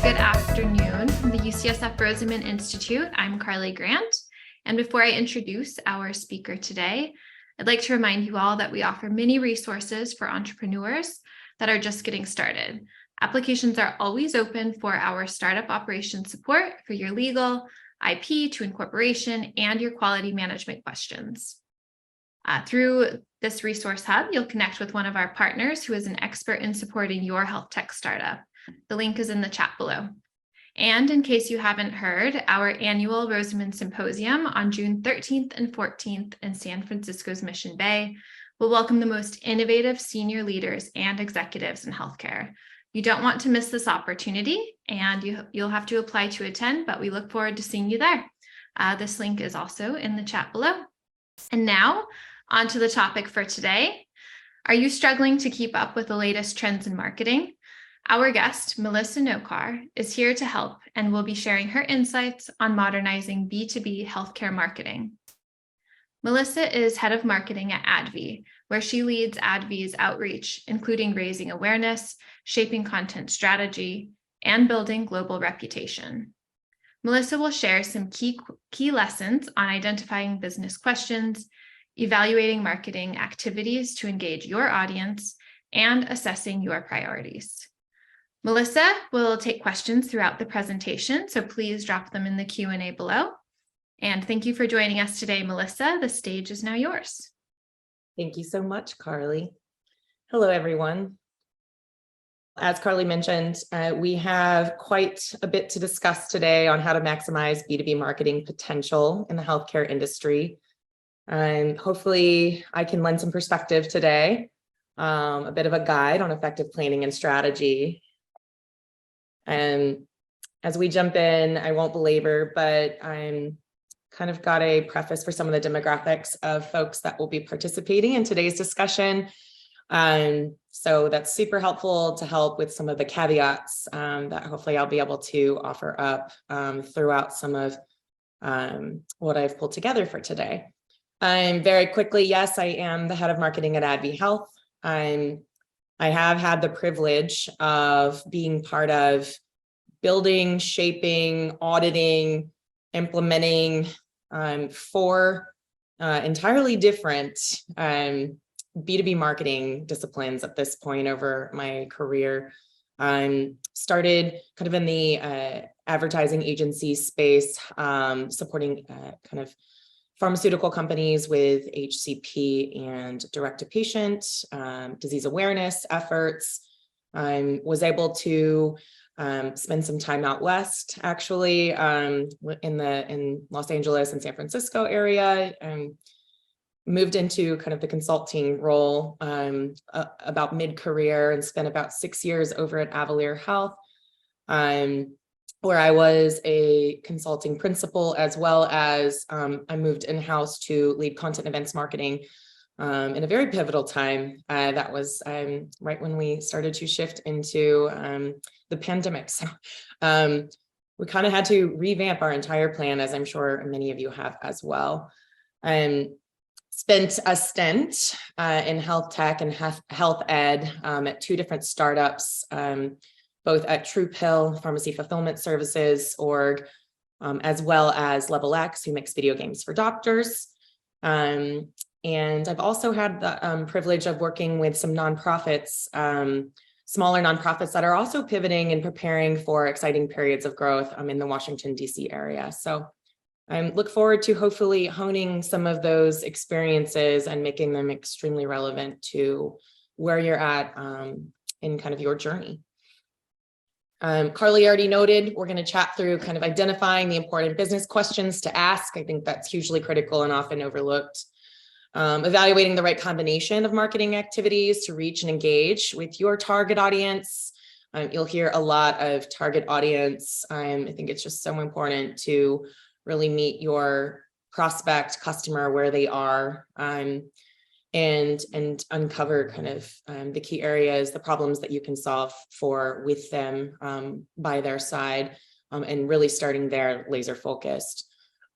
good afternoon from the UCSF Rosamond Institute. I'm Carly Grant. And before I introduce our speaker today, I'd like to remind you all that we offer many resources for entrepreneurs that are just getting started. Applications are always open for our startup operations support for your legal, IP to incorporation, and your quality management questions. Through this resource hub, you'll connect with one of our partners who is an expert in supporting your health tech startup. The link is in the chat below. And in case you haven't heard, our annual Rosamond Symposium on June 13th and 14th in San Francisco's Mission Bay will welcome the most innovative senior leaders and executives in healthcare. You don't want to miss this opportunity, and you'll have to apply to attend, but we look forward to seeing you there. This link is also in the chat below. And now, on to the topic for today. Are you struggling to keep up with the latest trends in marketing? Our guest, Melyssa Nocar, is here to help and will be sharing her insights on modernizing B2B healthcare marketing. Melyssa is head of marketing at ADVI, where she leads ADVI's outreach, including raising awareness, shaping content strategy, and building global reputation. Melyssa will share some key lessons on identifying business questions, evaluating marketing activities to engage your audience, and assessing your priorities. Melyssa will take questions throughout the presentation, so please drop them in the Q&A below. And thank you for joining us today, Melyssa. The stage is now yours. Thank you so much, Carly. Hello, everyone. As Carly mentioned, we have quite a bit to discuss today on how to maximize B2B marketing potential in the healthcare industry. And hopefully I can lend some perspective today, a bit of a guide on effective planning and strategy. And as we jump in, I won't belabor, but I'm kind of got a preface for some of the demographics of folks that will be participating in today's discussion. So that's super helpful to help with some of the caveats that hopefully I'll be able to offer up throughout some of what I've pulled together for today. Very quickly, yes, I am the head of marketing at ADVI Health. I have had the privilege of being part of building, shaping, auditing, implementing four entirely different B2B marketing disciplines at this point over my career. Started kind of in the advertising agency space, supporting kind of pharmaceutical companies with HCP and direct-to-patient disease awareness efforts. I was able to spend some time out west, actually, in Los Angeles and San Francisco area, and moved into kind of the consulting role about mid-career and spent about 6 years over at ADVI Health, where I was a consulting principal, as well as I moved in-house to lead content events marketing in a very pivotal time. That was right when we started to shift into the pandemic. So we kind of had to revamp our entire plan, as I'm sure many of you have as well. Spent a stint in health tech and health ed at two different startups, both at TruePill Pharmacy Fulfillment Services org, as well as Level X, who makes video games for doctors. And I've also had the privilege of working with some nonprofits, smaller nonprofits that are also pivoting and preparing for exciting periods of growth in the Washington, D.C. area. So I look forward to hopefully honing some of those experiences and making them extremely relevant to where you're at in kind of your journey. Carly already noted, we're going to chat through kind of identifying the important business questions to ask. I think that's hugely critical and often overlooked. Evaluating the right combination of marketing activities to reach and engage with your target audience. You'll hear a lot of target audience. I think it's just so important to really meet your prospect customer where they are, and uncover kind of the key areas, the problems that you can solve for with them by their side, and really starting there laser focused.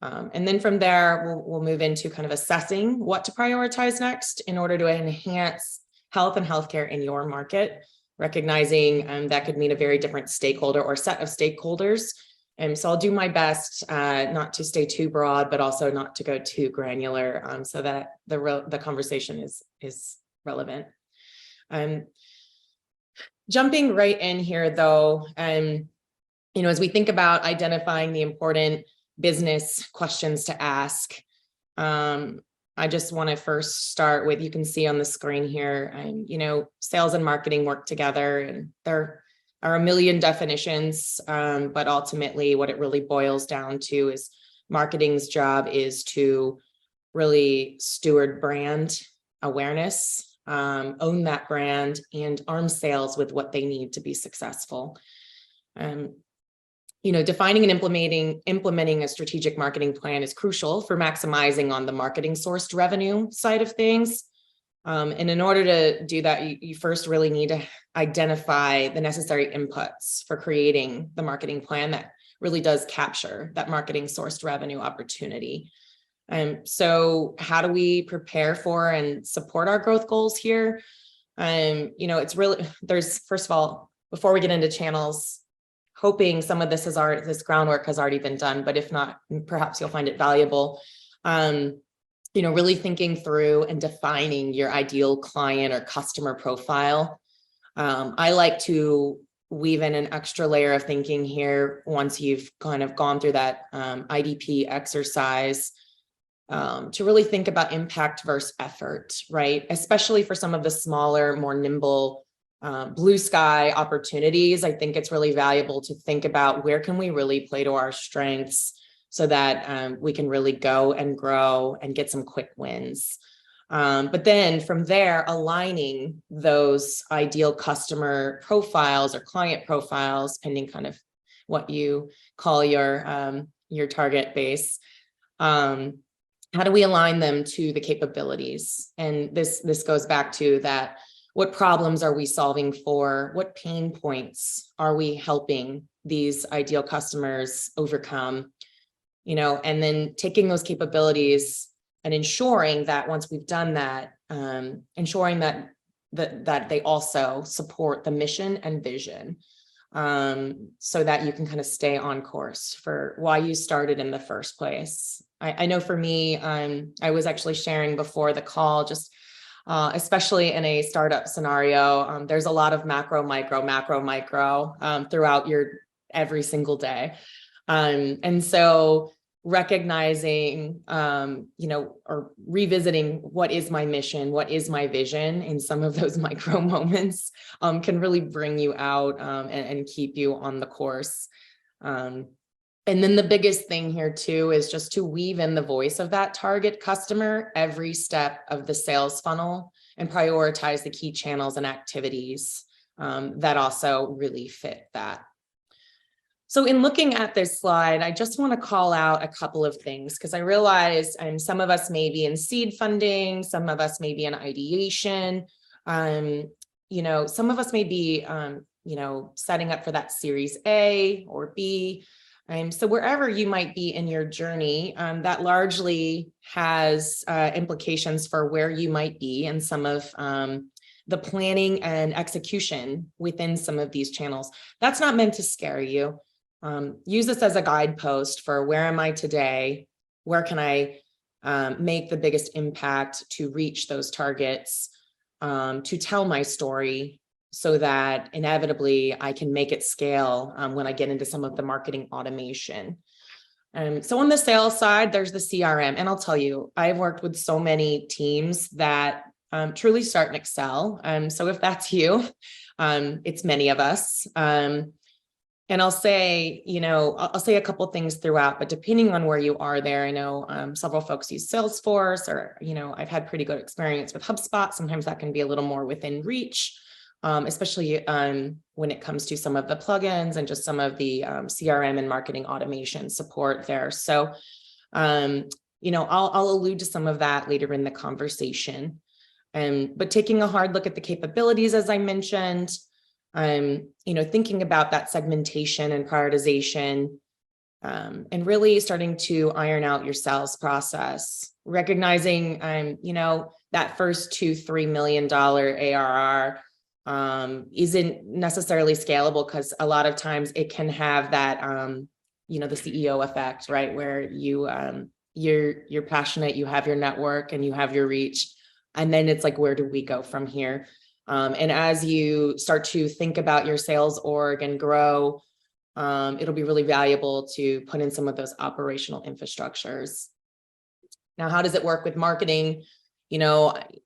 And then from there, we'll move into kind of assessing what to prioritize next in order to enhance health and healthcare in your market, recognizing that could mean a very different stakeholder or set of stakeholders. And so I'll do my best not to stay too broad, but also not to go too granular, so that the conversation is relevant. Jumping right in here, though, as we think about identifying the important business questions to ask, I just want to first start with, you can see on the screen here, sales and marketing work together, and there are a million definitions, but ultimately what it really boils down to is marketing's job is to really steward brand awareness, own that brand, and arm sales with what they need to be successful. Defining and implementing a strategic marketing plan is crucial for maximizing on the marketing sourced revenue side of things. And in order to do that, you first really need to identify the necessary inputs for creating the marketing plan that really does capture that marketing sourced revenue opportunity. So how do we prepare for and support our growth goals here? It's really, first of all, before we get into channels, hoping some of this groundwork has already been done, but if not, perhaps you'll find it valuable. Really thinking through and defining your ideal client or customer profile. I like to weave in an extra layer of thinking here once you've kind of gone through that IDP exercise, to really think about impact versus effort, right? Especially for some of the smaller, more nimble, blue sky opportunities. I think it's really valuable to think about where can we really play to our strengths so that we can really go and grow and get some quick wins. But then from there, aligning those ideal customer profiles or client profiles, pending kind of what you call your target base. How do we align them to the capabilities? And this goes back to that. What problems are we solving for? What pain points are we helping these ideal customers overcome? And then taking those capabilities and ensuring that once we've done that, ensuring that they also support the mission and vision, so that you can kind of stay on course for why you started in the first place. I know for me, I was actually sharing before the call, just especially in a startup scenario, there's a lot of macro, micro throughout your every single day. And so recognizing, or revisiting what is my mission, what is my vision in some of those micro moments can really bring you out and keep you on the course. And then the biggest thing here too is just to weave in the voice of that target customer every step of the sales funnel and prioritize the key channels and activities that also really fit that. So in looking at this slide, I just want to call out a couple of things because I realize some of us may be in seed funding, some of us may be in ideation, some of us may be, setting up for that Series A or B. So wherever you might be in your journey, that largely has implications for where you might be in some of the planning and execution within some of these channels. That's not meant to scare you. Use this as a guidepost for where am I today? Where can I make the biggest impact to reach those targets, to tell my story, so that inevitably I can make it scale when I get into some of the marketing automation. So on the sales side, there's the CRM. And I'll tell you, I've worked with so many teams that truly start in Excel. So if that's you, it's many of us. And I'll say, I'll say a couple things throughout, but depending on where you are there, I know several folks use Salesforce, or, I've had pretty good experience with HubSpot. Sometimes that can be a little more within reach. Especially when it comes to some of the plugins and just some of the CRM and marketing automation support there. So, I'll allude to some of that later in the conversation. But taking a hard look at the capabilities, as I mentioned, thinking about that segmentation and prioritization, and really starting to iron out your sales process, recognizing, that first $2-3 million ARR. isn't necessarily scalable, because a lot of times it can have that, the CEO effect, right? Where you're passionate, you have your network and you have your reach. And then it's like, where do we go from here? And as you start to think about your sales org and grow, it'll be really valuable to put in some of those operational infrastructures. Now, how does it work with marketing?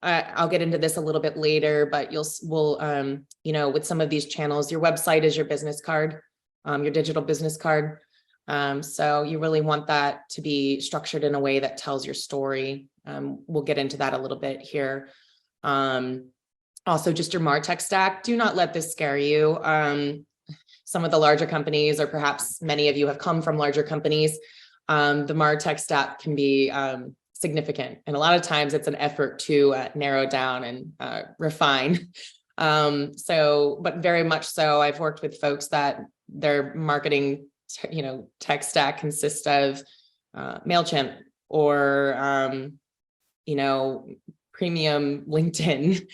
I'll get into this a little bit later, but with some of these channels, your website is your business card, your digital business card. So you really want that to be structured in a way that tells your story. We'll get into that a little bit here. Also, just your MarTech stack. Do not let this scare you. Some of the larger companies, or perhaps many of you have come from larger companies, the MarTech stack can be significant. And a lot of times it's an effort to narrow down and refine. But very much so, I've worked with folks that their marketing, tech stack consists of MailChimp or, premium LinkedIn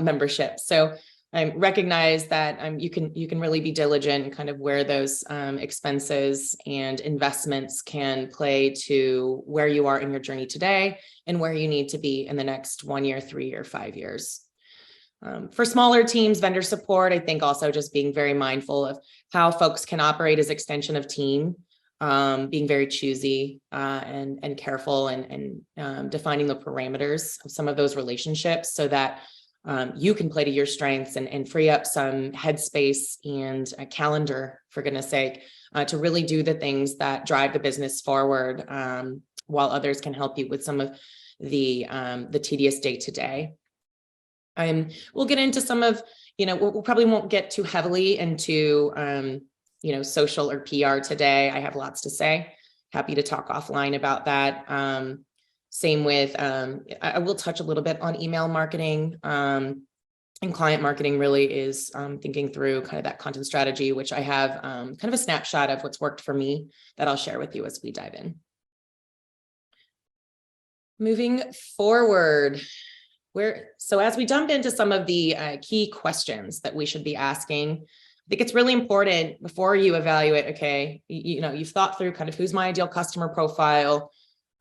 membership. So I recognize that you can really be diligent in kind of where those expenses and investments can play to where you are in your journey today and where you need to be in the next 1 year, 3 year, 5 years. For smaller teams, vendor support, I think also just being very mindful of how folks can operate as extension of team, being very choosy and careful and defining the parameters of some of those relationships so that you can play to your strengths and free up some headspace and a calendar, for goodness sake, to really do the things that drive the business forward, while others can help you with some of the tedious day-to-day. We'll get into some of, we probably won't get too heavily into, social or PR today. I have lots to say. Happy to talk offline about that. Same with, I will touch a little bit on email marketing, and client marketing really is thinking through kind of that content strategy, which I have kind of a snapshot of what's worked for me that I'll share with you as we dive in. Moving forward, so as we jump into some of the key questions that we should be asking, I think it's really important before you evaluate, okay, you've thought through kind of who's my ideal customer profile.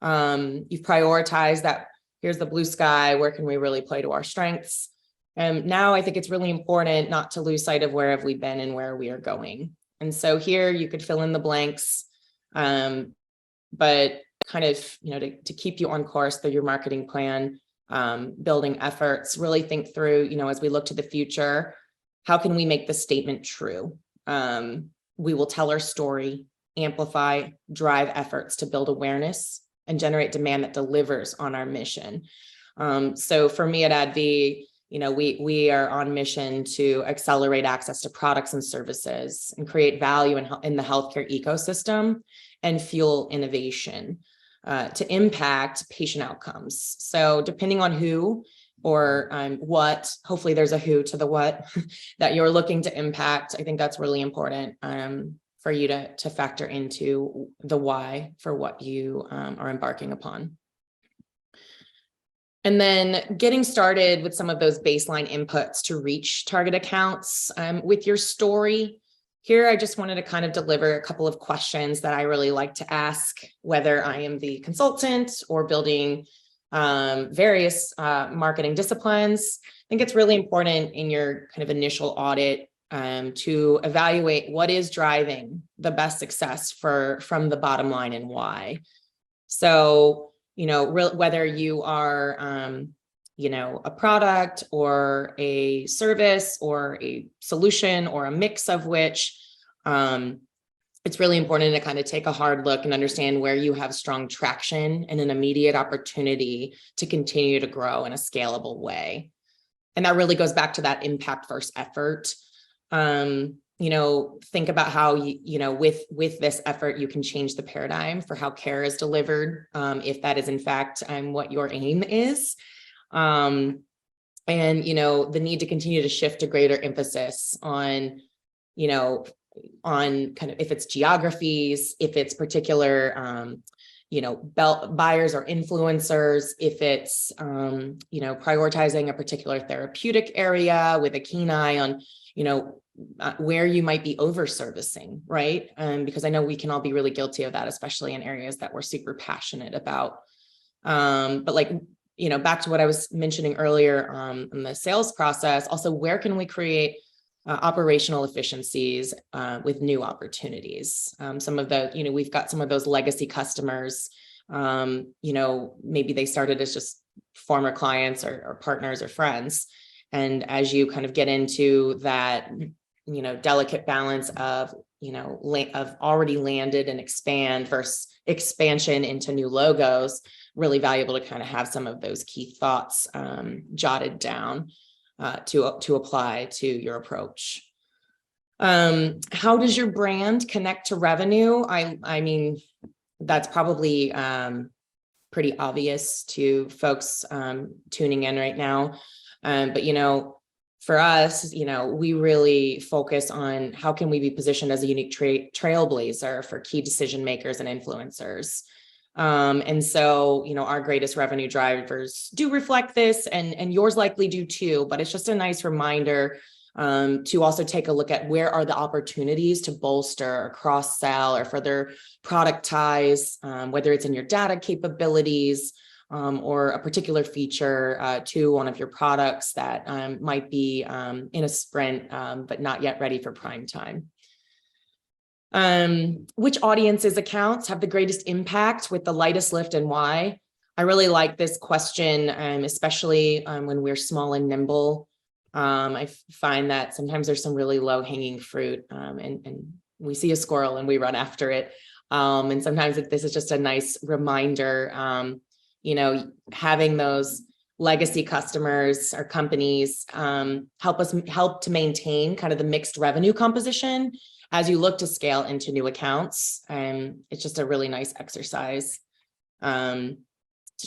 You've prioritized that. Here's the blue sky. Where can we really play to our strengths? Now I think it's really important not to lose sight of where have we been and where we are going. And so here you could fill in the blanks, but kind of, to keep you on course through your marketing plan, building efforts, really think through, as we look to the future, how can we make the statement true? We will tell our story, amplify, drive efforts to build awareness and generate demand that delivers on our mission. So for me at ADVI, we are on mission to accelerate access to products and services and create value in the healthcare ecosystem and fuel innovation to impact patient outcomes. So depending on who or what, hopefully there's a who to the what that you're looking to impact. I think that's really important for you to factor into the why for what you are embarking upon. And then getting started with some of those baseline inputs to reach target accounts with your story. Here, I just wanted to kind of deliver a couple of questions that I really like to ask, whether I am the consultant or building various marketing disciplines. I think it's really important in your kind of initial audit to evaluate what is driving the best success from the bottom line and why. So, whether you are, a product or a service or a solution or a mix of which, it's really important to kind of take a hard look and understand where you have strong traction and an immediate opportunity to continue to grow in a scalable way. And that really goes back to that impact first effort. Think about how with this effort, you can change the paradigm for how care is delivered, if that is in fact what your aim is. And the need to continue to shift a greater emphasis on kind of if it's geographies, if it's particular, buyers or influencers, if it's, prioritizing a particular therapeutic area with a keen eye on, where you might be over servicing, right? Because I know we can all be really guilty of that, especially in areas that we're super passionate about. But like, back to what I was mentioning earlier in the sales process, also, where can we create operational efficiencies with new opportunities? Some of the, we've got some of those legacy customers, maybe they started as just former clients or partners or friends. And as you kind of get into that, delicate balance of, of already landed and expand versus expansion into new logos, really valuable to kind of have some of those key thoughts jotted down to apply to your approach. How does your brand connect to revenue? I mean, that's probably pretty obvious to folks tuning in right now. But, for us, we really focus on how can we be positioned as a unique trailblazer for key decision makers and influencers. And so, our greatest revenue drivers do reflect this, and yours likely do too, but it's just a nice reminder to also take a look at where are the opportunities to bolster or cross-sell or further productize, whether it's in your data capabilities, or a particular feature to one of your products that might be in a sprint, but not yet ready for prime time. Which audiences accounts have the greatest impact with the lightest lift, and why? I really like this question, especially when we're small and nimble. I find that sometimes there's some really low hanging fruit, and we see a squirrel and we run after it. And sometimes this is just a nice reminder, having those legacy customers or companies help to maintain kind of the mixed revenue composition as you look to scale into new accounts. It's just a really nice exercise. So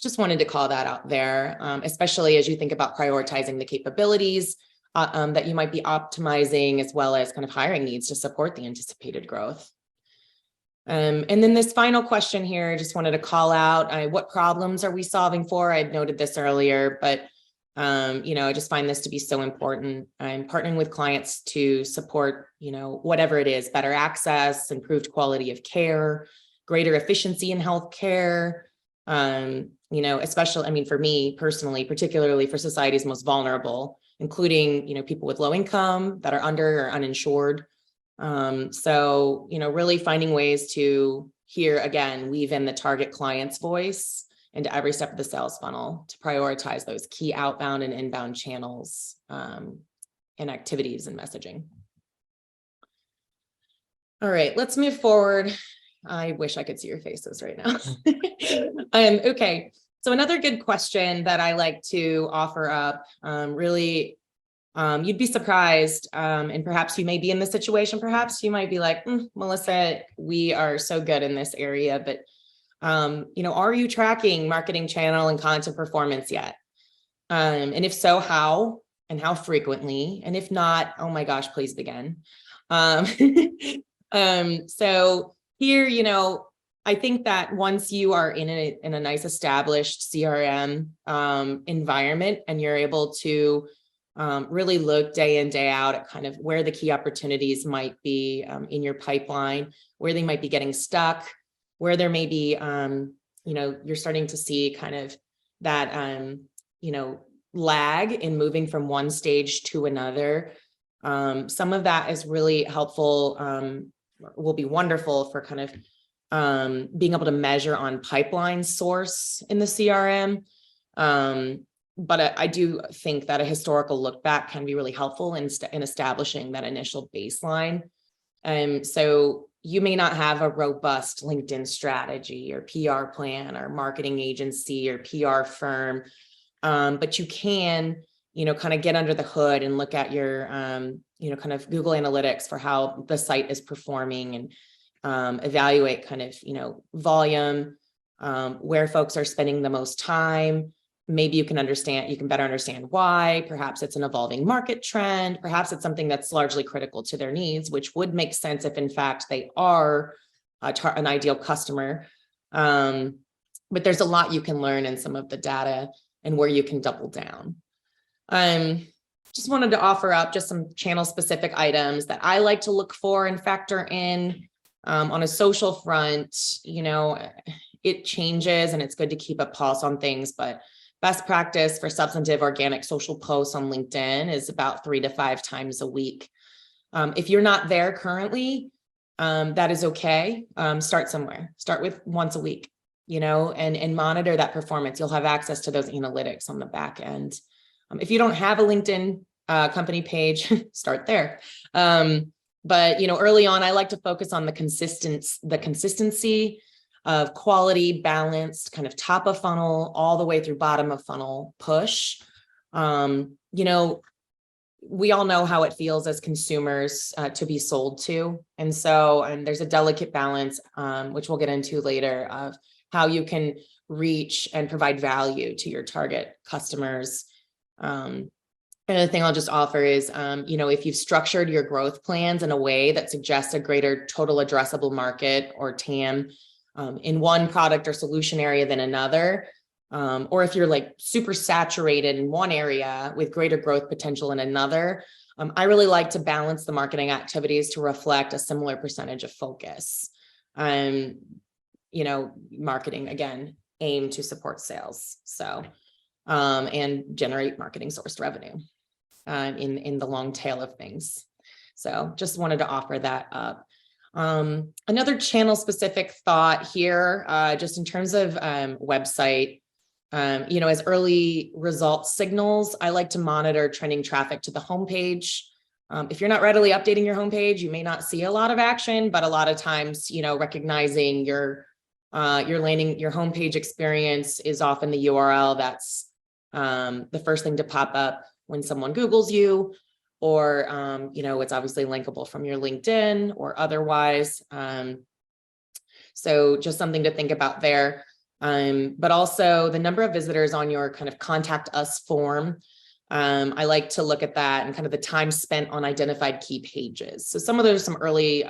just wanted to call that out there, especially as you think about prioritizing the capabilities that you might be optimizing, as well as kind of hiring needs to support the anticipated growth. And then this final question here, I just wanted to call out, what problems are we solving for? I'd noted this earlier, but I just find this to be so important. I'm partnering with clients to support, whatever it is, better access, improved quality of care, greater efficiency in healthcare, especially, for me personally, particularly for society's most vulnerable, including, people with low income that are under or uninsured. So, really finding ways to weave in the target client's voice into every step of the sales funnel to prioritize those key outbound and inbound channels, and activities and messaging. All right, let's move forward. I wish I could see your faces right now. Okay, so another good question that I like to offer up, you'd be surprised, and perhaps you may be in this situation. Perhaps you might be like, Melyssa, we are so good in this area, but are you tracking marketing channel and content performance yet? And if so, how and how frequently? And if not, oh my gosh, please begin. So here, I think that once you are in a nice established CRM environment, and you're able to really look day in, day out at kind of where the key opportunities might be in your pipeline, where they might be getting stuck, where there may be, you're starting to see kind of that, lag in moving from one stage to another. Some of that is really helpful, will be wonderful for kind of being able to measure on pipeline source in the CRM. But I do think that a historical look back can be really helpful in establishing that initial baseline. So you may not have a robust LinkedIn strategy or PR plan or marketing agency or PR firm, but you can, kind of get under the hood and look at your, kind of Google Analytics for how the site is performing, and evaluate kind of, volume, where folks are spending the most time. Maybe you can better understand why. Perhaps it's an evolving market trend. Perhaps it's something that's largely critical to their needs, which would make sense if in fact they are an ideal customer. But there's a lot you can learn in some of the data and where you can double down. Just wanted to offer up just some channel specific items that I like to look for and factor in. On a social front, it changes and it's good to keep a pulse on things, but best practice for substantive organic social posts on LinkedIn is about 3 to 5 times a week. If you're not there currently, that is okay. Start somewhere, start with once a week, and monitor that performance. You'll have access to those analytics on the back end. If you don't have a LinkedIn company page, start there. But early on, I like to focus on the consistency of quality, balanced, kind of top of funnel, all the way through bottom of funnel push. We all know how it feels as consumers to be sold to. And there's a delicate balance, which we'll get into later, of how you can reach and provide value to your target customers. Another thing I'll just offer is, if you've structured your growth plans in a way that suggests a greater total addressable market or TAM in one product or solution area than another, or if you're like super saturated in one area with greater growth potential in another, I really like to balance the marketing activities to reflect a similar percentage of focus. Marketing, again, aim to support sales. And generate marketing sourced revenue in the long tail of things. So just wanted to offer that up. Another channel specific thought here, just in terms of website, as early results signals, I like to monitor trending traffic to the homepage. If you're not readily updating your homepage, you may not see a lot of action, but a lot of times, recognizing your homepage experience is often the URL that's the first thing to pop up when someone Googles you, or, it's obviously linkable from your LinkedIn or otherwise. So just something to think about there. But also the number of visitors on your kind of contact us form. I like to look at that and kind of the time spent on identified key pages. So some early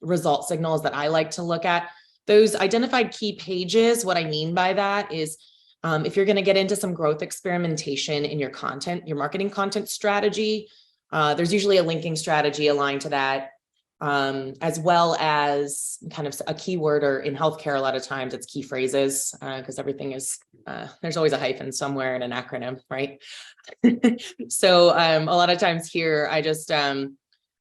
result signals that I like to look at. Those identified key pages, what I mean by that is, if you're going to get into some growth experimentation in your content, your marketing content strategy, there's usually a linking strategy aligned to that, as well as kind of a keyword, or in healthcare, a lot of times it's key phrases, because everything is, there's always a hyphen somewhere in an acronym, right? So a lot of times here, I just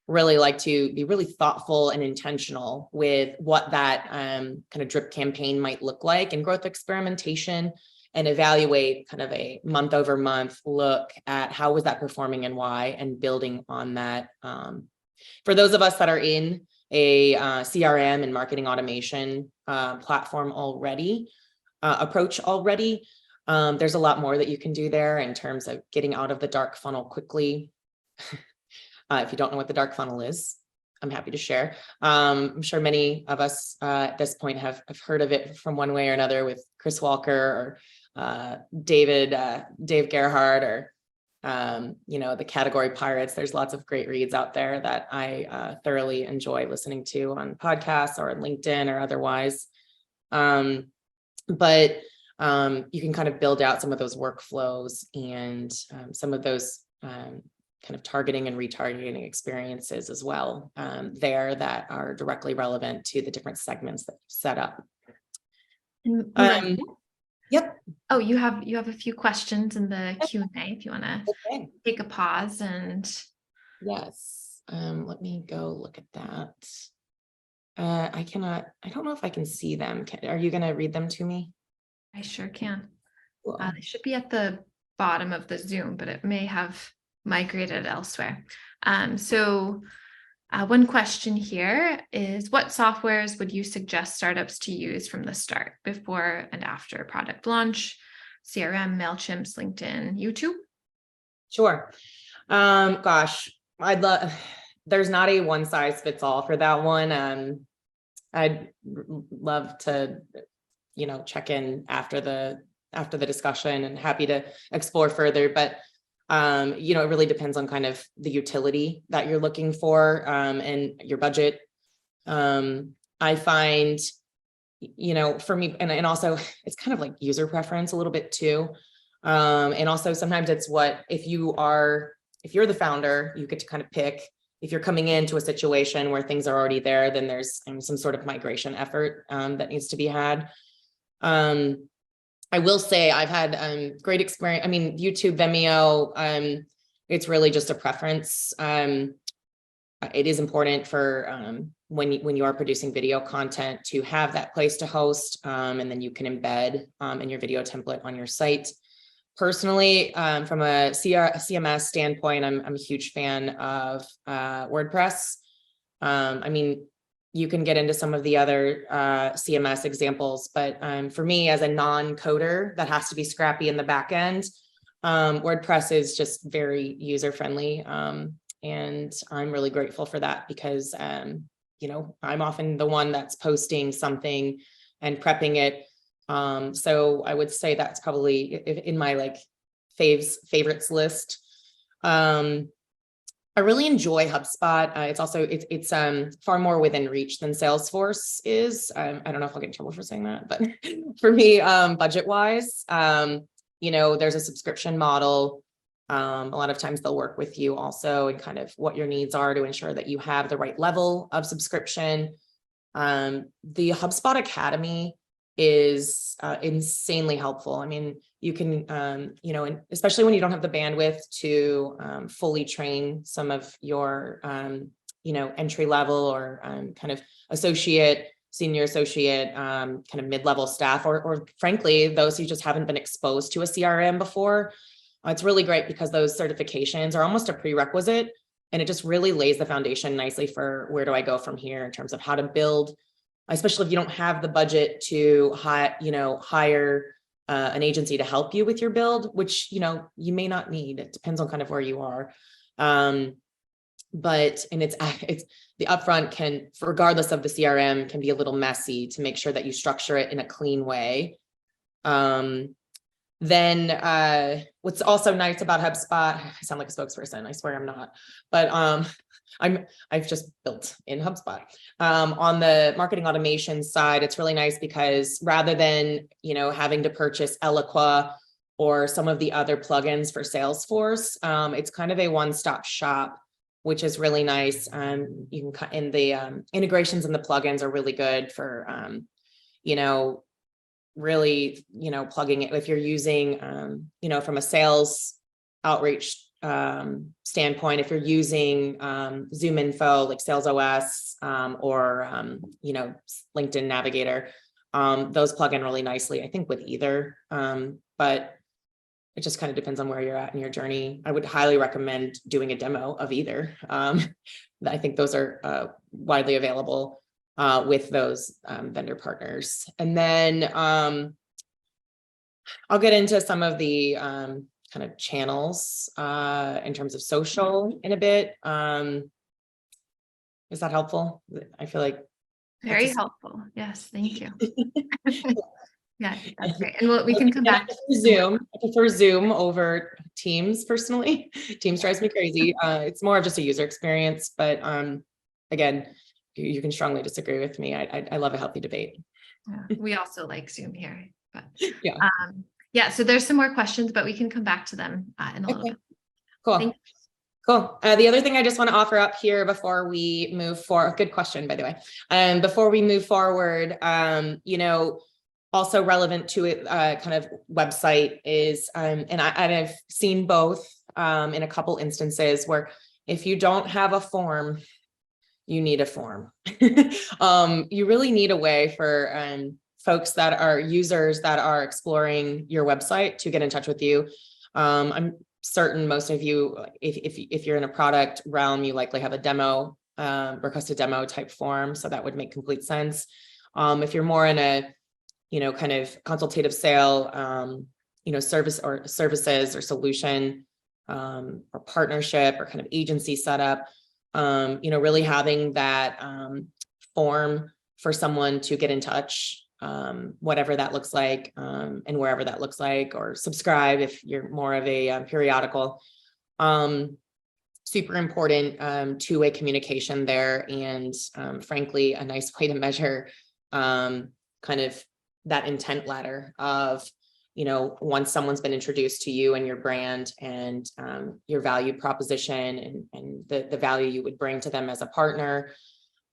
really like to be really thoughtful and intentional with what that kind of drip campaign might look like in growth experimentation, and evaluate kind of a month over month look at how was that performing and why, and building on that. For those of us that are in a CRM and marketing automation platform approach already, there's a lot more that you can do there in terms of getting out of the dark funnel quickly. If you don't know what the dark funnel is, I'm happy to share. I'm sure many of us at this point have heard of it from one way or another with Chris Walker or Dave Gerhardt, or the Category Pirates. There's lots of great reads out there that I thoroughly enjoy listening to on podcasts or on LinkedIn or otherwise. But you can kind of build out some of those workflows and some of those kind of targeting and retargeting experiences as well there that are directly relevant to the different segments that you set up. Yep. Oh, you have a few questions in the Q&A if you want to take a pause and. Yes. Let me go look at that. I don't know if I can see them. Are you going to read them to me? I sure can. Cool. They should be at the bottom of the Zoom, but it may have migrated elsewhere. One question here is, what softwares would you suggest startups to use from the start, before and after product launch? CRM, MailChimp, LinkedIn, YouTube? Sure. Gosh, there's not a one size fits all for that one. I'd love to, check in after the discussion, and happy to explore further, but it really depends on kind of the utility that you're looking for, and your budget. I find for me, and also it's kind of like user preference a little bit too. And also sometimes it's if you're the founder, you get to kind of pick. If you're coming into a situation where things are already there, then there's some sort of migration effort that needs to be had. I will say I've had great experience. I mean, YouTube, Vimeo, it's really just a preference. It is important for when you are producing video content to have that place to host, and then you can embed in your video template on your site. Personally, from a CMS standpoint, I'm a huge fan of WordPress. I mean, you can get into some of the other CMS examples, but for me as a non-coder that has to be scrappy in the back end, WordPress is just very user-friendly. And I'm really grateful for that because, I'm often the one that's posting something and prepping it. So I would say that's probably in my favorites list. I really enjoy HubSpot. It's far more within reach than Salesforce is. I don't know if I'll get in trouble for saying that, but for me, budget wise, there's a subscription model. A lot of times they'll work with you also and kind of what your needs are to ensure that you have the right level of subscription. The HubSpot Academy is insanely helpful. I mean, you can, and especially when you don't have the bandwidth to fully train some of your, entry level or kind of senior associate, kind of mid-level staff, or frankly, those who just haven't been exposed to a CRM before. It's really great because those certifications are almost a prerequisite, and it just really lays the foundation nicely for where do I go from here in terms of how to build, especially if you don't have the budget to hire an agency to help you with your build, which, you may not need. It depends on kind of where you are. But it's the upfront can, regardless of the CRM, can be a little messy to make sure that you structure it in a clean way. Then what's also nice about HubSpot, I sound like a spokesperson, I swear I'm not, but I've just built in HubSpot. On the marketing automation side, it's really nice because rather than, having to purchase Eloqua or some of the other plugins for Salesforce, it's kind of a one-stop shop, which is really nice. You can cut in the integrations and the plugins are really good for, really, plugging it if you're using, from a sales outreach standpoint, if you're using Zoom Info like Sales OS or LinkedIn Navigator, those plug in really nicely, I think, with either. But it just kind of depends on where you're at in your journey. I would highly recommend doing a demo of either. I think those are widely available with those vendor partners. And then I'll get into some of the kind of channels in terms of social in a bit. Is that helpful? I feel like very helpful. Yes, thank you. Yeah, that's great. And we can come back to Zoom. I prefer Zoom over Teams personally. Teams drives me crazy. It's more of just a user experience, but again, you can strongly disagree with me. I love a healthy debate. Yeah, we also like Zoom here, but yeah. So there's some more questions, but we can come back to them in a little bit. Cool. Cool. The other thing I just want to offer up here before we move forward, good question, by the way. Before we move forward, also relevant to it, kind of website is, and I've seen both in a couple instances where if you don't have a form, you need a form. You really need a way for folks that are users that are exploring your website to get in touch with you. I'm certain most of you, if you're in a product realm, you likely have a demo, request a demo type form. So that would make complete sense. If you're more in a, kind of consultative sale, service or services or solution, or partnership or kind of agency setup, really having that form for someone to get in touch, whatever that looks like, and wherever that looks like, or subscribe if you're more of a periodical. Super important two-way communication there, and frankly, a nice way to measure kind of that intent letter of, once someone's been introduced to you and your brand and your value proposition and the value you would bring to them as a partner,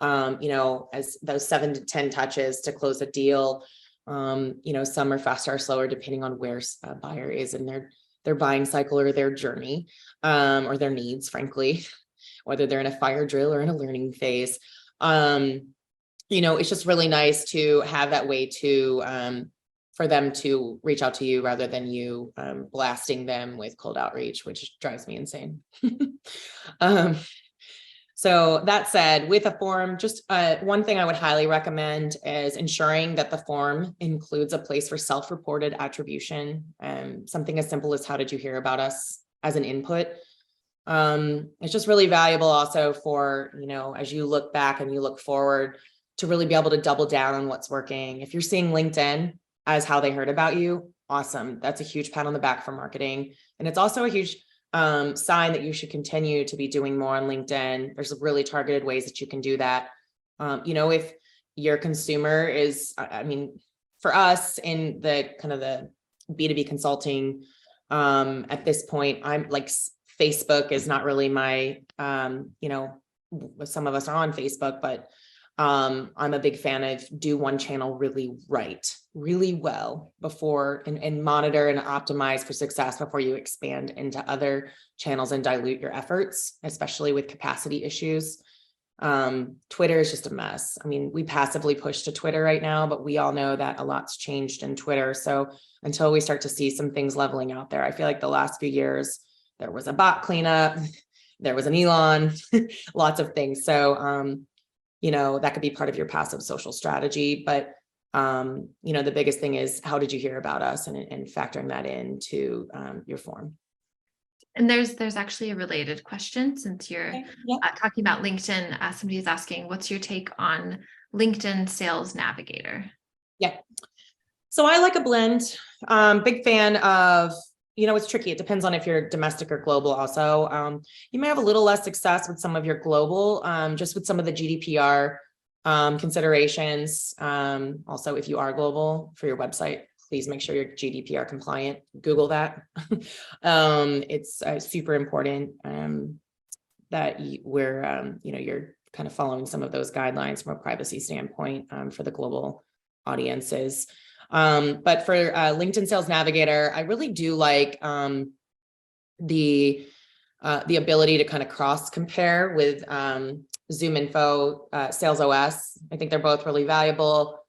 as those 7 to 10 touches to close a deal. Some are faster or slower depending on where a buyer is in their buying cycle or their journey, or their needs, frankly, whether they're in a fire drill or in a learning phase. It's just really nice to have that way to, for them to reach out to you rather than you blasting them with cold outreach, which drives me insane. So that said, with a form, just one thing I would highly recommend is ensuring that the form includes a place for self-reported attribution, something as simple as how did you hear about us as an input. It's just really valuable also for, as you look back and you look forward, to really be able to double down on what's working. If you're seeing LinkedIn as how they heard about you, awesome. That's a huge pat on the back for marketing. And it's also a huge sign that you should continue to be doing more on LinkedIn. There's really targeted ways that you can do that. If your consumer is, for us in the kind of the B2B consulting, at this point, I'm like, Facebook is not really my, some of us are on Facebook, but I'm a big fan of do one channel really well before and monitor and optimize for success before you expand into other channels and dilute your efforts, especially with capacity issues. Twitter is just a mess. We passively push to Twitter right now, but we all know that a lot's changed in Twitter. So until we start to see some things leveling out there, I feel like the last few years, there was a bot cleanup, there was an Elon, lots of things. So, that could be part of your passive social strategy, but, the biggest thing is how did you hear about us and factoring that into your form. And there's actually a related question since you're talking about LinkedIn. Somebody's asking, what's your take on LinkedIn Sales Navigator? Yeah. So I like a blend. Big fan of, it's tricky. It depends on if you're domestic or global also. You may have a little less success with some of your global, just with some of the GDPR considerations. Also, if you are global for your website, please make sure you're GDPR compliant. Google that. It's super important that you're kind of following some of those guidelines from a privacy standpoint for the global audiences. But for LinkedIn Sales Navigator, I really do like the ability to kind of cross compare with ZoomInfo, Sales OS. I think they're both really valuable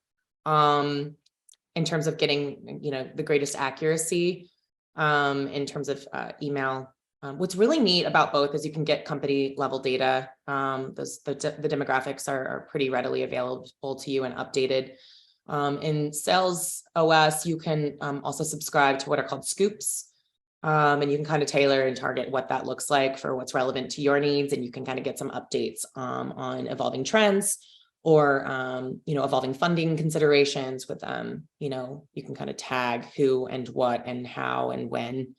in terms of getting, the greatest accuracy in terms of email. What's really neat about both is you can get company level data. The demographics are pretty readily available to you and updated. In Sales OS, you can also subscribe to what are called scoops. And you can kind of tailor and target what that looks like for what's relevant to your needs. And you can kind of get some updates on evolving trends or, evolving funding considerations with, you can kind of tag who and what and how and when.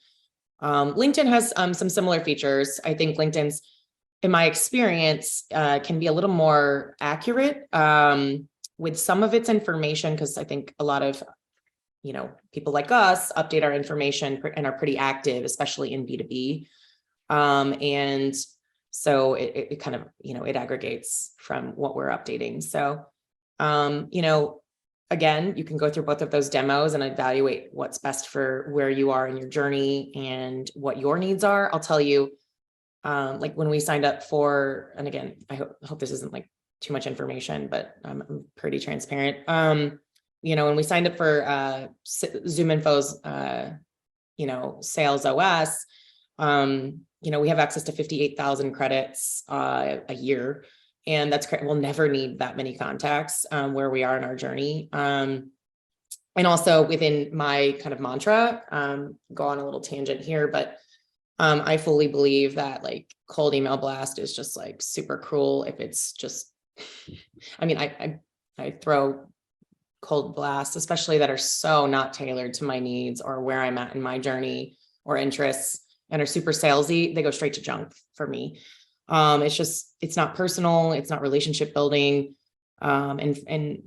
LinkedIn has some similar features. I think LinkedIn's, in my experience, can be a little more accurate with some of its information, because I think a lot of people like us update our information and are pretty active, especially in B2B. And so it kind of, it aggregates from what we're updating. So, again, you can go through both of those demos and evaluate what's best for where you are in your journey and what your needs are. I'll tell you, like when we signed up for, and again, I hope this isn't like too much information, but I'm pretty transparent. When we signed up for ZoomInfo's, Sales OS, we have access to 58,000 credits a year, and that's great. We'll never need that many contacts where we are in our journey. And also within my kind of mantra, go on a little tangent here, but I fully believe that like cold email blast is just like super cruel if it's just, I throw cold blasts, especially that are so not tailored to my needs or where I'm at in my journey or interests and are super salesy, they go straight to junk for me. It's not personal, it's not relationship building. And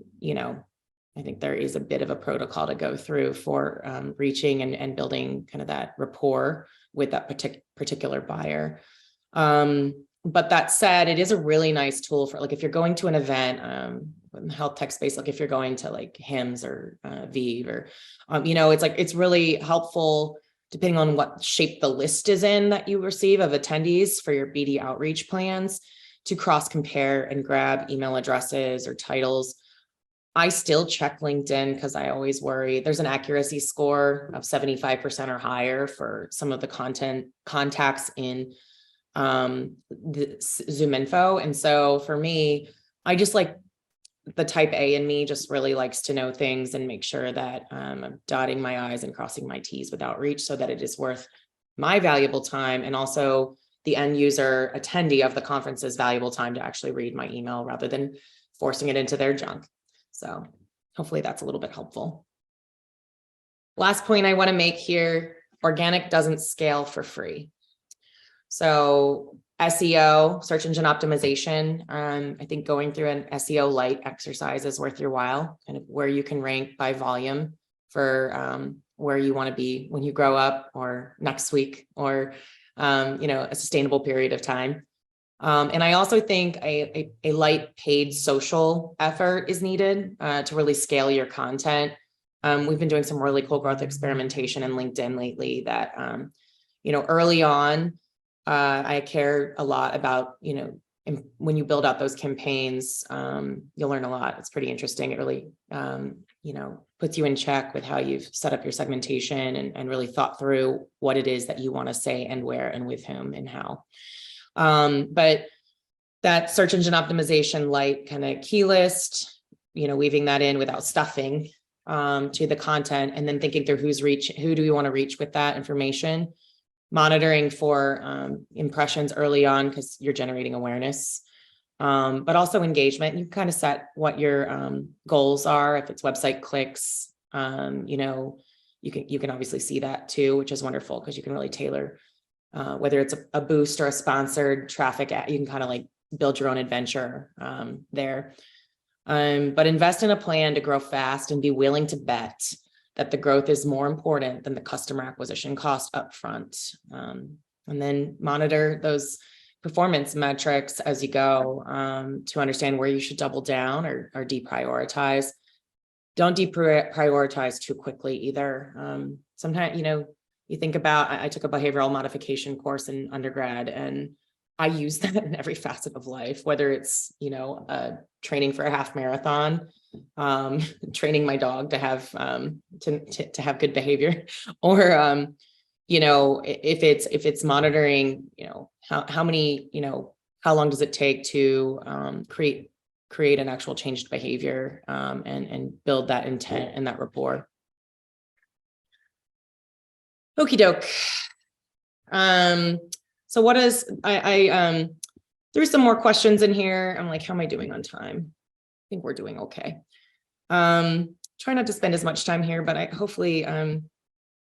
I think there is a bit of a protocol to go through for reaching and building kind of that rapport with that particular buyer. But that said, it is a really nice tool for like if you're going to an event in the health tech space, like if you're going to like HIMSS or ViV or it's like it's really helpful depending on what shape the list is in that you receive of attendees for your BD outreach plans to cross compare and grab email addresses or titles. I still check LinkedIn because I always worry. There's an accuracy score of 75% or higher for some of the content contacts in the Zoom info. And so for me, I just like the type A in me just really likes to know things and make sure that I'm dotting my I's and crossing my T's with outreach so that it is worth my valuable time and also the end user attendee of the conference's valuable time to actually read my email rather than forcing it into their junk. So hopefully that's a little bit helpful. Last point I want to make here, organic doesn't scale for free. So SEO, search engine optimization, I think going through an SEO light exercise is worth your while, kind of where you can rank by volume for where you want to be when you grow up or next week or, a sustainable period of time. And I also think a light paid social effort is needed to really scale your content. We've been doing some really cool growth experimentation in LinkedIn lately that, early on, I care a lot about, when you build out those campaigns, you'll learn a lot. It's pretty interesting. It really, puts you in check with how you've set up your segmentation and really thought through what it is that you want to say and where and with whom and how. But that search engine optimization light kind of key list, weaving that in without stuffing to the content and then thinking through who do we want to reach with that information, monitoring for impressions early on because you're generating awareness, but also engagement. You kind of set what your goals are. If it's website clicks, you can obviously see that too, which is wonderful because you can really tailor whether it's a boost or a sponsored traffic ad, you can kind of like build your own adventure there. But invest in a plan to grow fast and be willing to bet that the growth is more important than the customer acquisition cost upfront. And then monitor those performance metrics as you go to understand where you should double down or deprioritize. Don't deprioritize too quickly either. Sometimes, you think about, I took a behavioral modification course in undergrad and I use that in every facet of life, whether it's, training for a half marathon, training my dog to have, to have good behavior or, if it's monitoring, how many, how long does it take to create an actual changed behavior and build that intent and that rapport. Okie doke. So what is, I threw some more questions in here. I'm like, how am I doing on time? I think we're doing okay. Try not to spend as much time here, but hopefully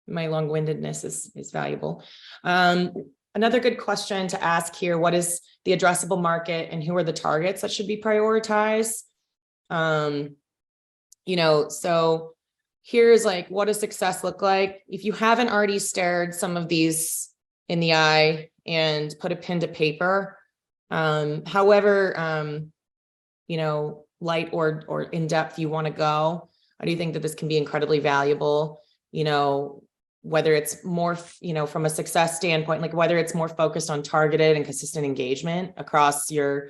my long-windedness is valuable. Another good question to ask here, what is the addressable market and who are the targets that should be prioritized? So here's like, what does success look like? If you haven't already stared some of these in the eye and put a pen to paper, however, light or in depth you want to go, I do think that this can be incredibly valuable, whether it's more, from a success standpoint, like whether it's more focused on targeted and consistent engagement across your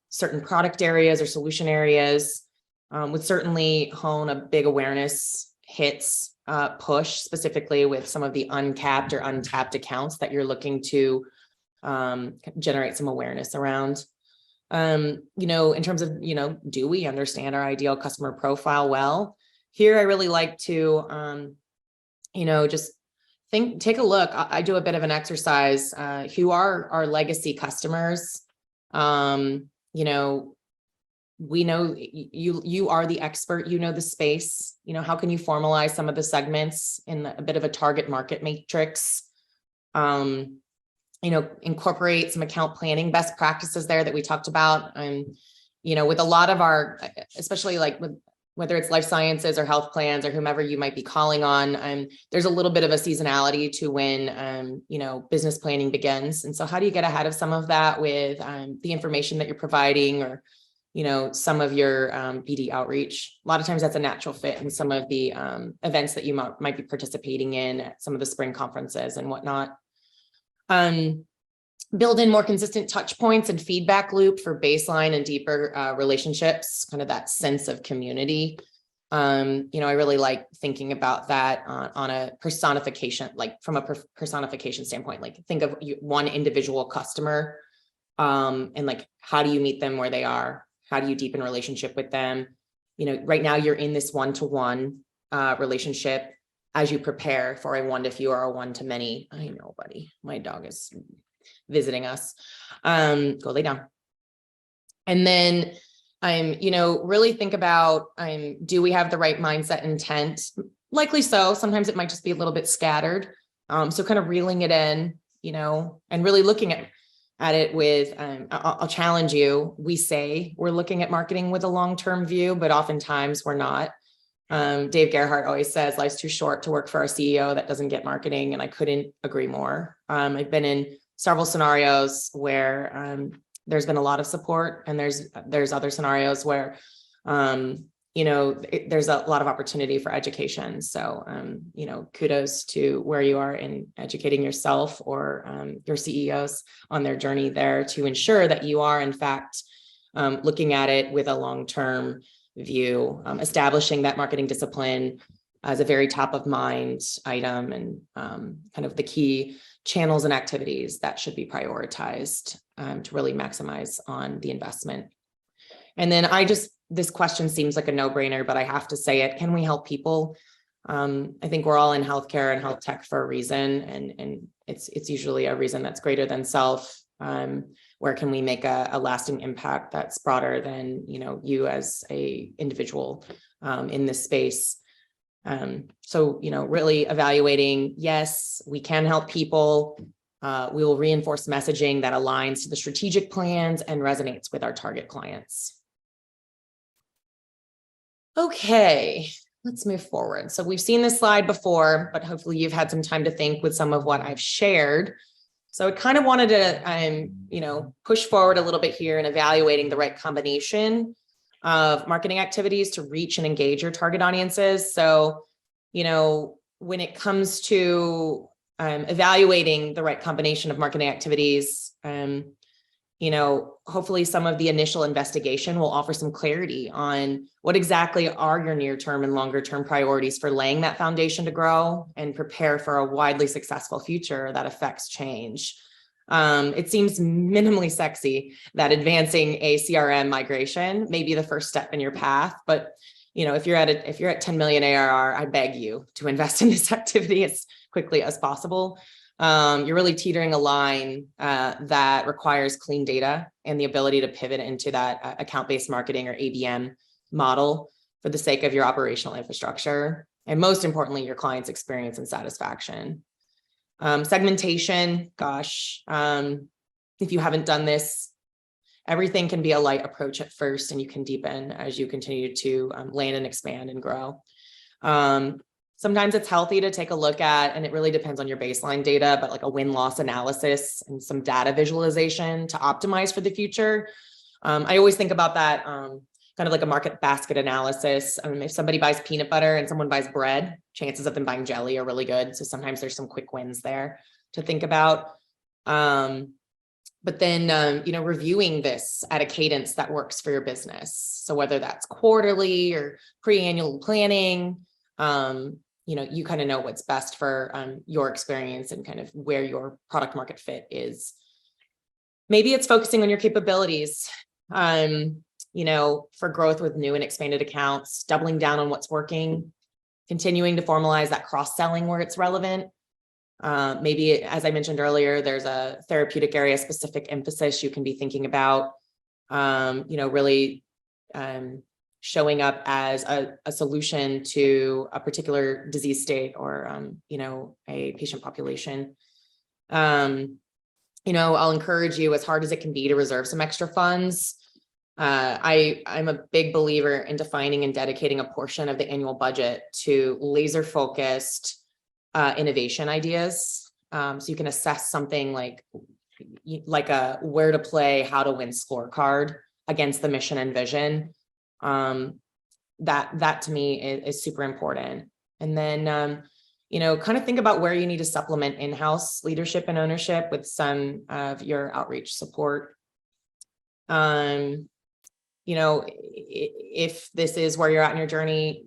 certain product areas or solution areas, would certainly hone a big awareness hits push, specifically with some of the uncapped or untapped accounts that you're looking to generate some awareness around. In terms of, do we understand our ideal customer profile well? Here, I really like to, just take a look. I do a bit of an exercise. Who are our legacy customers? We know you are the expert, the space, how can you formalize some of the segments in a bit of a target market matrix? Incorporate some account planning best practices there that we talked about. And, with a lot of our, especially like with whether it's life sciences or health plans or whomever you might be calling on, there's a little bit of a seasonality to when, business planning begins. And so how do you get ahead of some of that with the information that you're providing, or, some of your BD outreach? A lot of times that's a natural fit in some of the events that you might be participating in at some of the spring conferences and whatnot. Build in more consistent touch points and feedback loop for baseline and deeper relationships, kind of that sense of community. I really like thinking about that on a personification, like from a personification standpoint, like think of one individual customer and like, how do you meet them where they are? How do you deepen relationship with them? Right now you're in this one-to-one relationship as you prepare for a one-to-few or a one-to-many. I know, buddy, my dog is visiting us. Go lay down. And then really think about, do we have the right mindset intent? Likely so. Sometimes it might just be a little bit scattered. So kind of reeling it in, and really looking at it with, I'll challenge you. We say we're looking at marketing with a long-term view, but oftentimes we're not. Dave Gerhardt always says life's too short to work for a CEO that doesn't get marketing. And I couldn't agree more. I've been in several scenarios where there's been a lot of support, and there's other scenarios where there's a lot of opportunity for education. So kudos to where you are in educating yourself or your CEOs on their journey there to ensure that you are in fact looking at it with a long-term view, establishing that marketing discipline as a very top of mind item, and kind of the key channels and activities that should be prioritized to really maximize on the investment. And then this question seems like a no-brainer, but I have to say it. Can we help people? I think we're all in healthcare and health tech for a reason, and it's usually a reason that's greater than self. Where can we make a lasting impact that's broader than you as a individual in this space? So, really evaluating, yes, we can help people. We will reinforce messaging that aligns to the strategic plans and resonates with our target clients. Okay, let's move forward. So we've seen this slide before, but hopefully you've had some time to think with some of what I've shared. So I kind of wanted to, push forward a little bit here in evaluating the right combination of marketing activities to reach and engage your target audiences. So, when it comes to evaluating the right combination of marketing activities, hopefully some of the initial investigation will offer some clarity on what exactly are your near-term and longer-term priorities for laying that foundation to grow and prepare for a widely successful future that affects change. It seems minimally sexy that advancing a CRM migration may be the first step in your path, but if you're at 10 million ARR, I beg you to invest in this activity as quickly as possible. You're really teetering a line that requires clean data and the ability to pivot into that account-based marketing or ABM model for the sake of your operational infrastructure, and most importantly, your client's experience and satisfaction. Segmentation, gosh, if you haven't done this, everything can be a light approach at first, and you can deepen as you continue to land and expand and grow. Sometimes it's healthy to take a look at, and it really depends on your baseline data, but like a win-loss analysis and some data visualization to optimize for the future. I always think about that kind of like a market basket analysis. If somebody buys peanut butter and someone buys bread, chances of them buying jelly are really good. So sometimes there's some quick wins there to think about. But then, reviewing this at a cadence that works for your business. So whether that's quarterly or pre-annual planning, you kind of know what's best for your experience and kind of where your product market fit is. Maybe it's focusing on your capabilities, for growth with new and expanded accounts, doubling down on what's working, continuing to formalize that cross-selling where it's relevant. Maybe, as I mentioned earlier, there's a therapeutic area specific emphasis you can be thinking about, really showing up as a solution to a particular disease state or, a patient population. I'll encourage you, as hard as it can be, to reserve some extra funds I'm a big believer in defining and dedicating a portion of the annual budget to laser focused innovation ideas. So you can assess something like a where to play, how to win scorecard against the mission and vision. That to me is super important. And then, kind of think about where you need to supplement in-house leadership and ownership with some of your outreach support. If this is where you're at in your journey,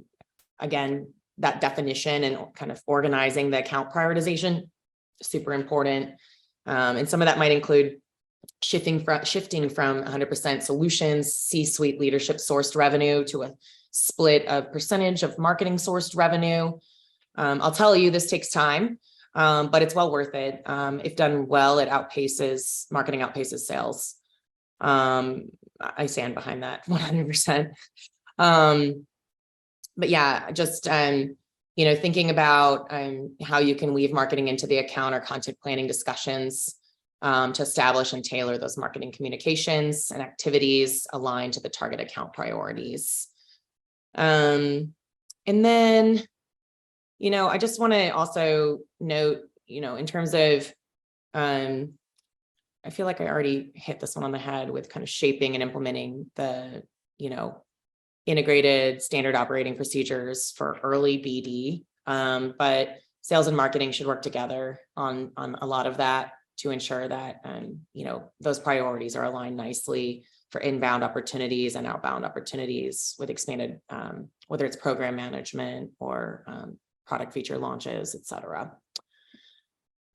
again, that definition and kind of organizing the account prioritization, super important. And some of that might include shifting from 100% solutions, C-suite leadership sourced revenue to a split of percentage of marketing sourced revenue. I'll tell you, this takes time, but it's well worth it. If done well, marketing outpaces sales. I stand behind that 100%. But yeah, just, thinking about how you can weave marketing into the account or content planning discussions to establish and tailor those marketing communications and activities aligned to the target account priorities. And then, I just want to also note, in terms of, I feel like I already hit this one on the head with kind of shaping and implementing the, integrated standard operating procedures for early BD. But sales and marketing should work together on a lot of that to ensure that, those priorities are aligned nicely for inbound opportunities and outbound opportunities with expanded, whether it's program management or product feature launches, et cetera.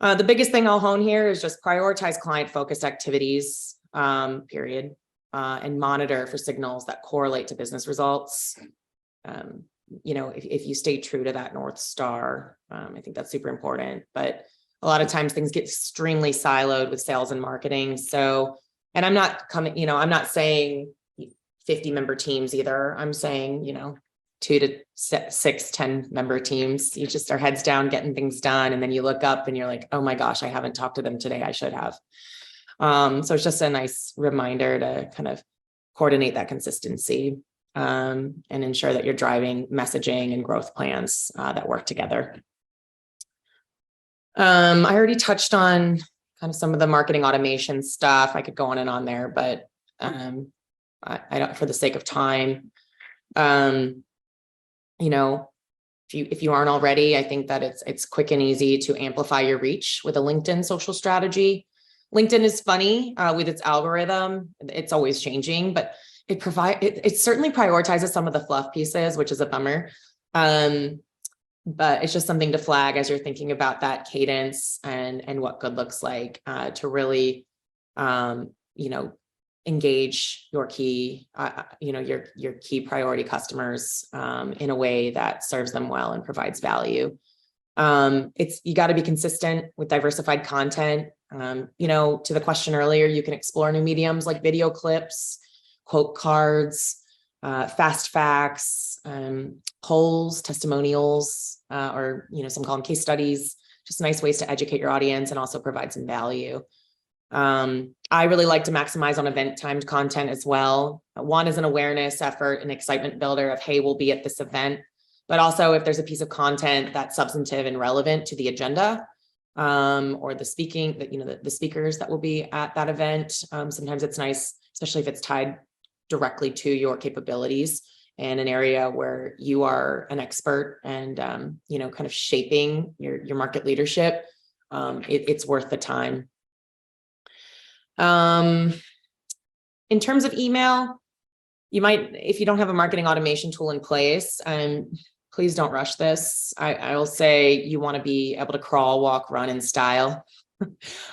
The biggest thing I'll hone here is just prioritize client-focused activities, period, and monitor for signals that correlate to business results. If you stay true to that North Star, I think that's super important. But a lot of times things get extremely siloed with sales and marketing. So, and I'm not saying 50-member teams either. I'm saying, 2 to 6, 10-member teams. You just are heads down getting things done. And then you look up and you're like, oh my gosh, I haven't talked to them today. I should have. So it's just a nice reminder to kind of coordinate that consistency and ensure that you're driving messaging and growth plans that work together. I already touched on kind of some of the marketing automation stuff. I could go on and on there, but I don't, for the sake of time. If you aren't already, I think that it's quick and easy to amplify your reach with a LinkedIn social strategy. LinkedIn is funny with its algorithm. It's always changing, but it certainly prioritizes some of the fluff pieces, which is a bummer. But it's just something to flag as you're thinking about that cadence and what good looks like to really, engage your key, your key priority customers in a way that serves them well and provides value. You got to be consistent with diversified content. To the question earlier, you can explore new mediums like video clips, quote cards, fast facts, polls, testimonials, or some call them case studies. Just nice ways to educate your audience and also provide some value. I really like to maximize on event timed content as well. One is an awareness effort and excitement builder of, hey, we'll be at this event. But also if there's a piece of content that's substantive and relevant to the agenda, or the speakers that will be at that event. Sometimes it's nice, especially if it's tied directly to your capabilities in an area where you are an expert and, kind of shaping your market leadership. It's worth the time. In terms of email, you might, if you don't have a marketing automation tool in place, please don't rush this. I will say you want to be able to crawl, walk, run in style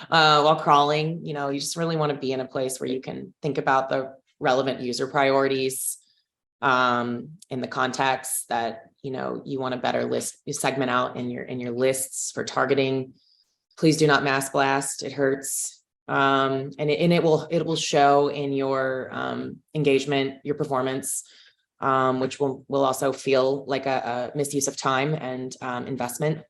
while crawling. You just really want to be in a place where you can think about the relevant user priorities in the context that, you want to better segment out in your lists for targeting. Please do not mass blast. It hurts. And it will show in your engagement, your performance, which will also feel like a misuse of time and investment.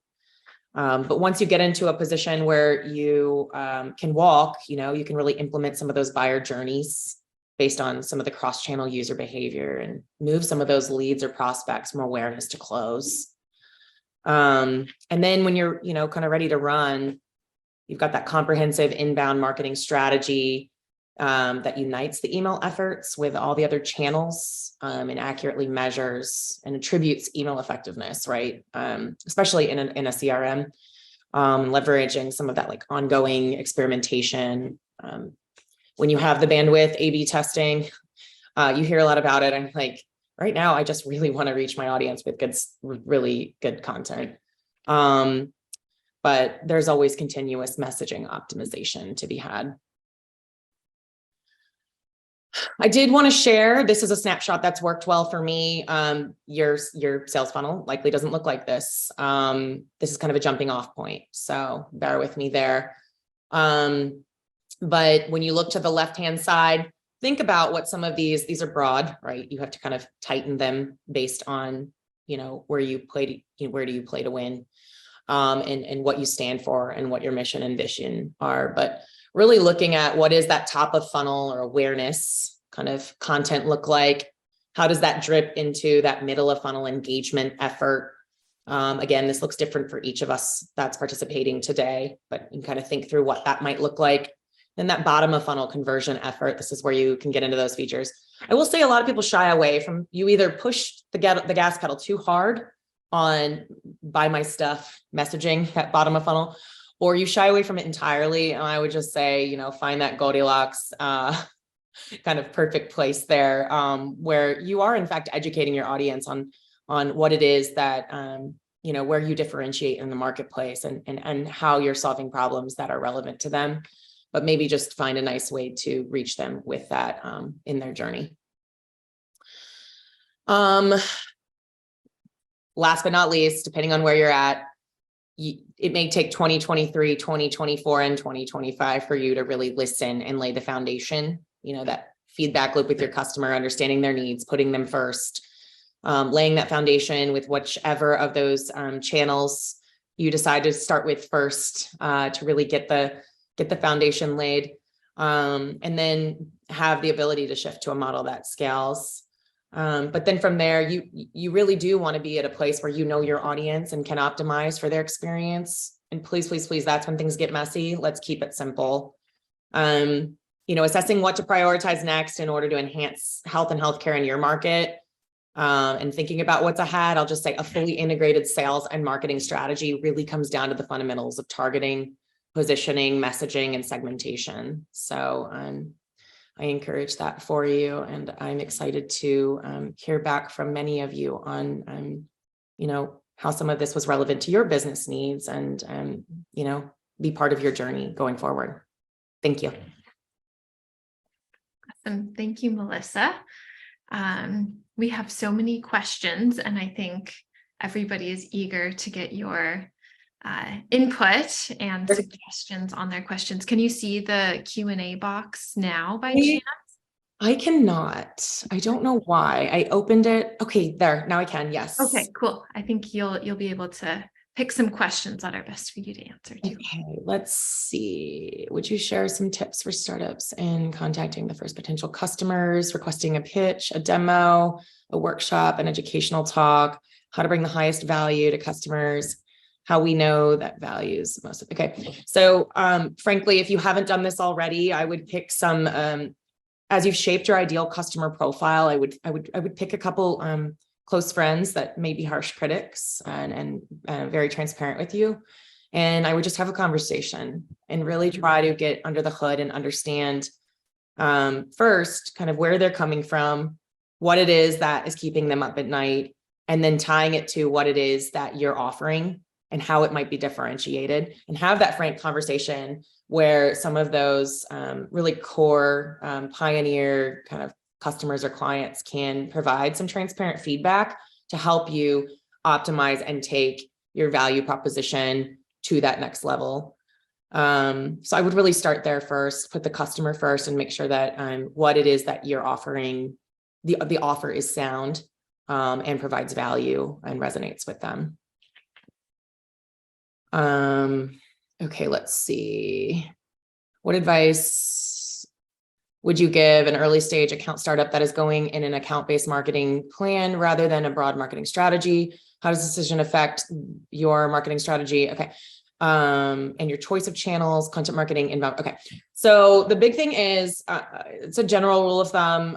But once you get into a position where you can walk, you can really implement some of those buyer journeys based on some of the cross-channel user behavior and move some of those leads or prospects from awareness to close. And then when you're, kind of ready to run, you've got that comprehensive inbound marketing strategy that unites the email efforts with all the other channels and accurately measures and attributes email effectiveness, right? Especially in a CRM, leveraging some of that like ongoing experimentation. When you have the bandwidth, A/B testing, you hear a lot about it. I'm like, right now, I just really want to reach my audience with really good content. But there's always continuous messaging optimization to be had. I did want to share, this is a snapshot that's worked well for me. Your sales funnel likely doesn't look like this. This is kind of a jumping off point, so bear with me there. But when you look to the left-hand side, think about what some of these are broad, right? You have to kind of tighten them based on, where do you play to win, and what you stand for and what your mission and vision are. But really looking at what is that top of funnel or awareness kind of content look like? How does that drip into that middle of funnel engagement effort? Again, this looks different for each of us that's participating today, but you can kind of think through what that might look like. Then that bottom of funnel conversion effort, this is where you can get into those features. I will say a lot of people shy away from, you either push the gas pedal too hard on buy my stuff messaging, that bottom of funnel, or you shy away from it entirely. And I would just say, find that Goldilocks kind of perfect place there, where you are in fact educating your audience on what it is that, where you differentiate in the marketplace and how you're solving problems that are relevant to them. But maybe just find a nice way to reach them with that in their journey. Last but not least, depending on where you're at, it may take 2023, 2024, and 2025 for you to really listen and lay the foundation, that feedback loop with your customer, understanding their needs, putting them first, laying that foundation with whichever of those channels you decide to start with first to really get the foundation laid, and then have the ability to shift to a model that scales. But then from there, you really do want to be at a place where your audience and can optimize for their experience. And please, please, please, that's when things get messy. Let's keep it simple. Assessing what to prioritize next in order to enhance health and healthcare in your market, and thinking about what's ahead. I'll just say a fully integrated sales and marketing strategy really comes down to the fundamentals of targeting, positioning, messaging, and segmentation. So I encourage that for you. And I'm excited to hear back from many of you on, how some of this was relevant to your business needs and, be part of your journey going forward. Thank you. Awesome. Thank you, Melyssa. We have so many questions, and I think everybody is eager to get your input and suggestions on their questions. Can you see the Q&A box now by chance? I cannot. I don't know why. I opened it. Okay, there. Now I can. Yes. Okay, cool. I think you'll be able to pick some questions that are best for you to answer too. Okay, let's see. Would you share some tips for startups in contacting the first potential customers, requesting a pitch, a demo, a workshop, an educational talk, how to bring the highest value to customers, how we know that values most of it. Okay. So frankly, if you haven't done this already, I would pick some, as you've shaped your ideal customer profile, I would pick a couple close friends that may be harsh critics and very transparent with you. And I would just have a conversation and really try to get under the hood and understand first kind of where they're coming from, what it is that is keeping them up at night, and then tying it to what it is that you're offering and how it might be differentiated, and have that frank conversation where some of those really core pioneer kind of customers or clients can provide some transparent feedback to help you optimize and take your value proposition to that next level. So I would really start there first, put the customer first, and make sure that what it is that you're offering, the offer is sound and provides value and resonates with them. Okay, let's see. What advice Would you give an early stage account startup that is going in an account-based marketing plan rather than a broad marketing strategy? How does this decision affect your marketing strategy? Okay. And your choice of channels, content marketing, inbound. Okay. So the big thing is, it's a general rule of thumb.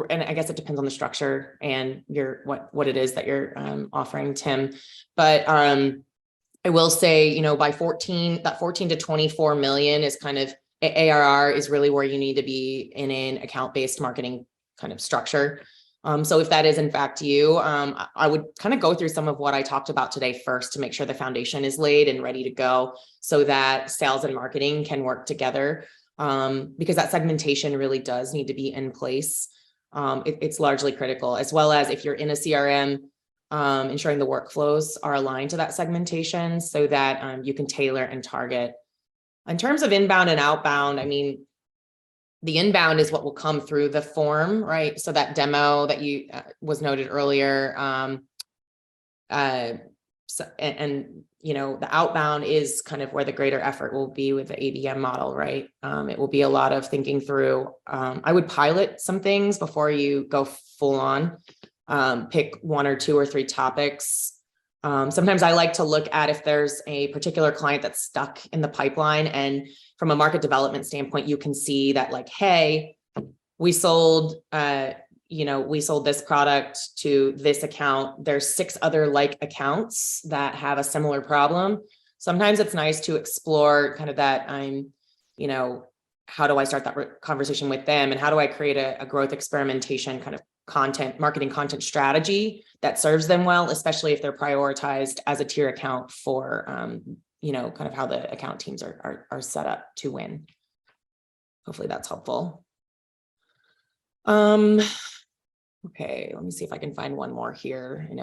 And I guess it depends on the structure and what it is that you're offering, Tim. But I will say, by 14 to 24 million is kind of ARR is really where you need to be in an account-based marketing kind of structure. So if that is in fact you, I would kind of go through some of what I talked about today first to make sure the foundation is laid and ready to go so that sales and marketing can work together, because that segmentation really does need to be in place. It's largely critical, as well as if you're in a CRM, ensuring the workflows are aligned to that segmentation so that you can tailor and target. In terms of inbound and outbound, I mean, the inbound is what will come through the form, right? So that demo that you was noted earlier, the outbound is kind of where the greater effort will be with the ADM model, right? It will be a lot of thinking through. I would pilot some things before you go full on. Pick 1 or 2 or 3 topics. Sometimes I like to look at if there's a particular client that's stuck in the pipeline, and from a market development standpoint, you can see that like, hey, we sold this product to this account. There's 6 other like accounts that have a similar problem. Sometimes it's nice to explore kind of that how do I start that conversation with them, and how do I create a growth experimentation kind of marketing content strategy that serves them well, especially if they're prioritized as a tier account for, kind of how the account teams are set up to win. Hopefully that's helpful. Okay, let me see if I can find one more here. I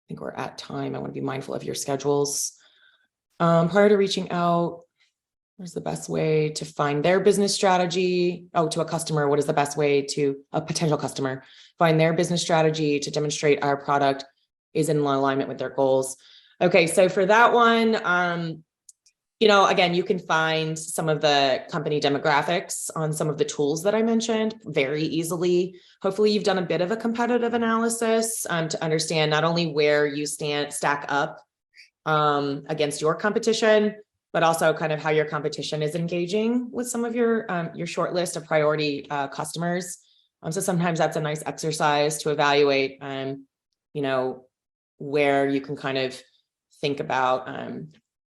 think we're at time. I want to be mindful of your schedules. Prior to reaching out, what's the best way to find their business strategy? To a customer, what is the best way to a potential customer find their business strategy to demonstrate our product is in alignment with their goals? Okay, so for that one, again, you can find some of the company demographics on some of the tools that I mentioned very easily. Hopefully you've done a bit of a competitive analysis to understand not only where you stack up against your competition, but also kind of how your competition is engaging with some of your short list of priority customers. So sometimes that's a nice exercise to evaluate, where you can kind of think about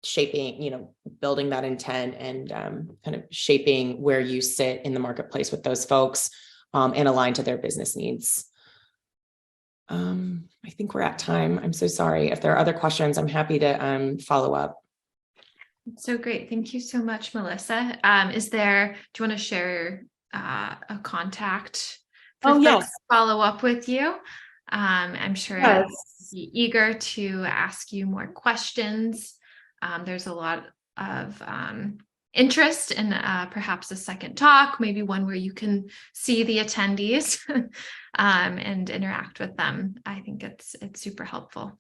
shaping, building that intent and kind of shaping where you sit in the marketplace with those folks and align to their business needs. I think we're at time. I'm so sorry. If there are other questions, I'm happy to follow up. So great. Thank you so much, Melyssa. Do you want to share a contact for folks to follow up with you? I'm sure I'd be eager to ask you more questions. There's a lot of interest in perhaps a second talk, maybe one where you can see the attendees and interact with them. I think it's super helpful.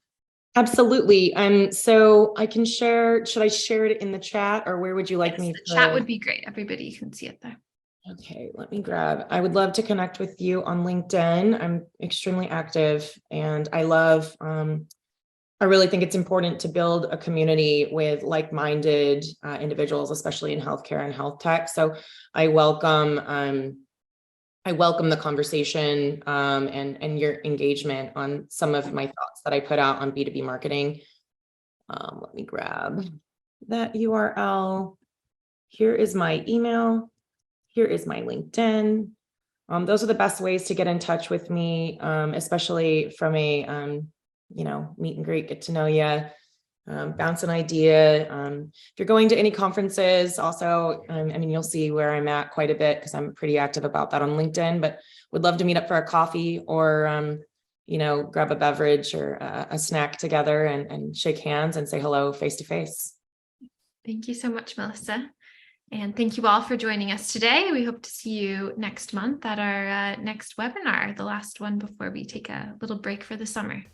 Absolutely. So I can share, should I share it in the chat, or where would you like me to? The chat would be great. Everybody can see it there. Okay, let me grab. I would love to connect with you on LinkedIn. I'm extremely active, and I really think it's important to build a community with like-minded individuals, especially in healthcare and health tech. So I welcome the conversation and your engagement on some of my thoughts that I put out on B2B marketing. Let me grab that URL. Here is my email. Here is my LinkedIn. Those are the best ways to get in touch with me, especially from a meet and greet, get to know you, bounce an idea. If you're going to any conferences, also, you'll see where I'm at quite a bit because I'm pretty active about that on LinkedIn, but would love to meet up for a coffee or, grab a beverage or a snack together and shake hands and say hello face to face. Thank you so much, Melyssa. And thank you all for joining us today. We hope to see you next month at our next webinar, the last one before we take a little break for the summer.